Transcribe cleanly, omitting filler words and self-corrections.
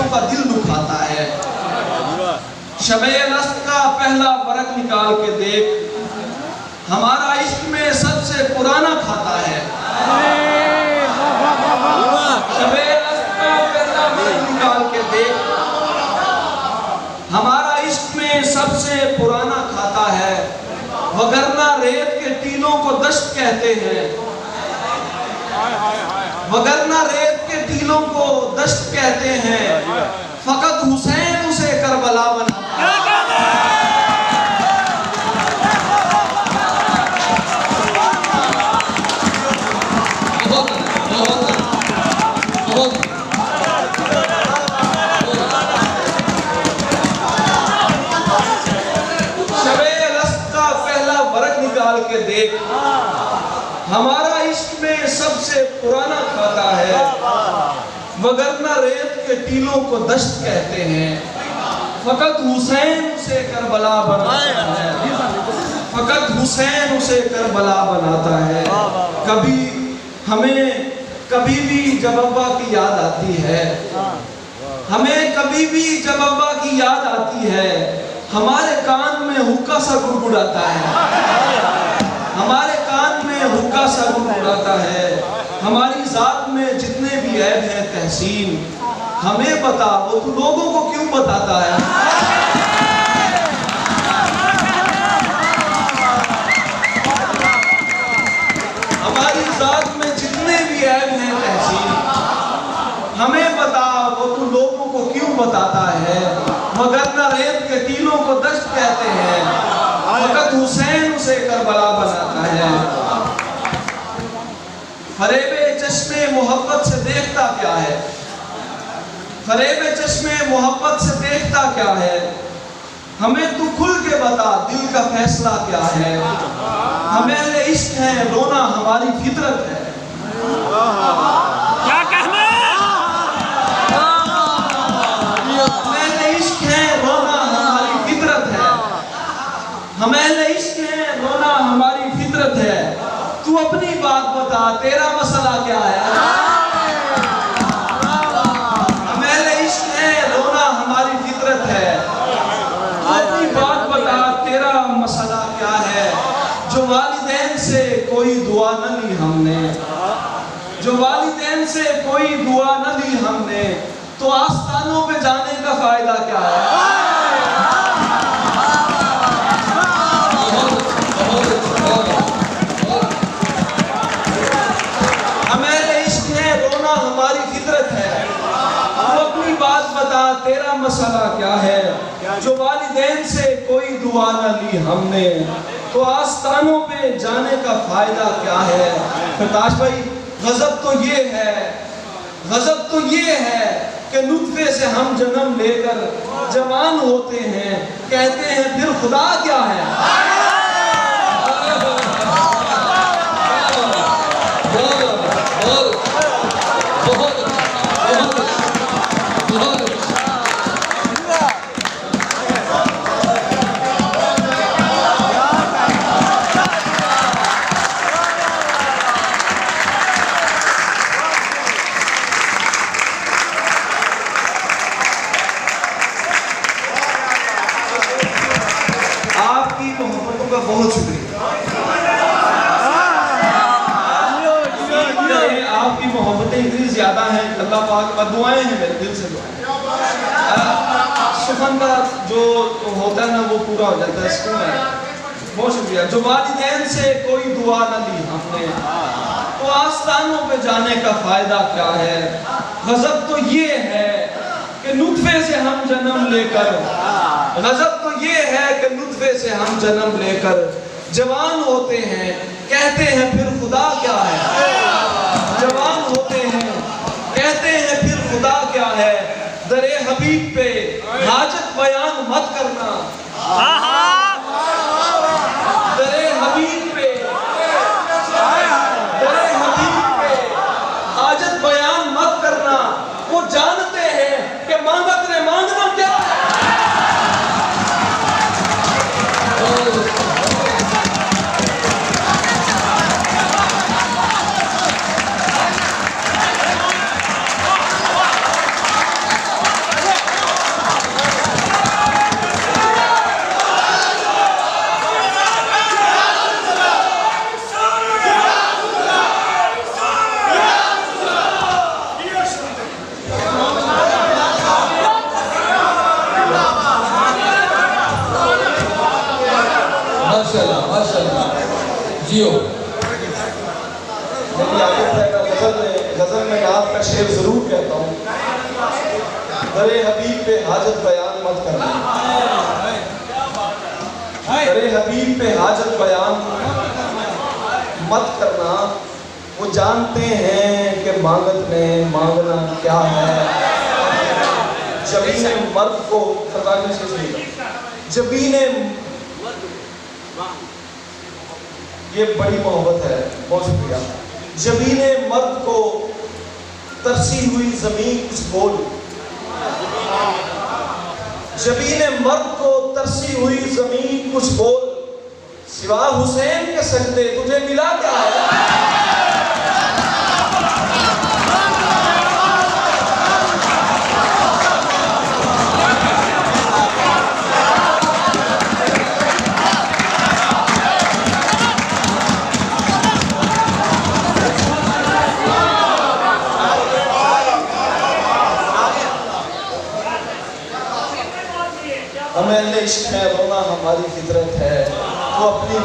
बच्चों का दिल दुखाता है। शब-ए-लस्त का पहला वर्क निकाल के देख, हमारा इश्क में सबसे पुराना खाता है। शब-ए-लस्त का पहला वर्क निकाल के देख, हमारा इश्क में सबसे पुराना खाता है। वगरना रेत के टीलों को दश्त कहते हैं, वगरना रेत के टीलों को दश्त कहते हैं। फकत हुसैन उसे करबला बनाता है। के देख, हमारा इश्क में सबसे पुराना खाता है। वगरना रेत के टीलों को दश्त कहते हैं। फकत हुसैन उसे करबला बनाता है, फकत हुसैन उसे करबला बनाता है। कभी हमें कभी भी जब अब्बा की याद आती है, हमें कभी भी जब अब्बा की याद आती है, हमारे कान में हुक्का सा गुड़गुड़ाता है, हमारे कान में हुक्का सा गुड़गुड़ाता है। हमारी जात में जितने भी ऐब हैं तहसीन, हमें बता, वो तू लोगों को क्यों बताता है? हमारी जात में जितने भी ऐब हैं तहसीन, हमें बता, वो तू लोगों को क्यों बताता है? वगरना रेत के टीलों को दश्त कहते हैं। फकत हुसैन उसे करबला बनाता है। फरेबे चश्मे मोहब्बत से देखता क्या है? फरेबे चश्मे मोहब्बत से देखता क्या है? हमें तू खुल के बता, दिल का फैसला क्या है? हमें इश्क है, रोना हमारी फितरत है। क्या कहना? हमें इश्क है, रोना हमारी फितरत है। हमें इश्क है, रोना हमारी फितरत है। तू अपनी बात बता, तेरा मसला क्या है? हमें इश्क है, रोना हमारी फितरत है। तू अपनी बात बता, तेरा मसला क्या है? जो वालिदैन से कोई दुआ न ली हमने, जो वालिदैन से कोई दुआ न ली हमने, तो आस्थानों पे जाने का फायदा क्या है? हमारी फितरत है। तू अपनी बात बता, तेरा मसला क्या है? जो वालिदैन से कोई दुआ न ली हमने, तो आस्थानों पे जाने का फायदा क्या है? प्रकाश भाई, गजब तो ये है, गजब तो ये है कि नुत्फे से हम जन्म लेकर जवान होते हैं, कहते हैं फिर खुदा क्या है? बहुत शुक्रिया, आपकी मोहब्बतें इतनी ज्यादा हैं। अल्लाह पाक का दुआएं हैं, मेरे दिल से दुआएं। सुखन का जो होता है ना, वो पूरा हो जाता है, सुकून है। बहुत शुक्रिया। जो वालिदैन से कोई दुआ न ली हमने, तो आस्थानों पे जाने का फायदा क्या है? गजब तो ये है कि नुत्फे से हम जन्म लेकर, गजब तो ये है कि नुत्फे से हम जन्म लेकर जवान होते हैं, कहते हैं फिर खुदा क्या है? जवान होते हैं, कहते हैं फिर खुदा क्या है? दरे हबीब पे हाजत बयान मत करना, दरे हबीब पे, दरे हबीब पे हाजत बयान मत करना। वो जानते हैं कि मांगत ने मांगना क्या है। जियो। मेरी आदत है मैं गजल में नात का शेर जरूर कहता हूँ। दरे हबीब पे हाजत बयान मत करना, दरे हबीब पे हाजत बयान मत करना। वो जानते हैं कि मांगत में मांगना क्या है। जबीने मर्द को जबीने, ये बड़ी मोहब्बत है, बहुत शुक्रिया। जबीने मर्द को तरसी हुई जमीन कुछ बोल, जबीने मर्द को तरसी हुई जमीन कुछ बोल। सिवा हुसैन के सजदे तुझे मिला क्या है। हमें इश्क में रोना हमारी फितरत है। वो अपनी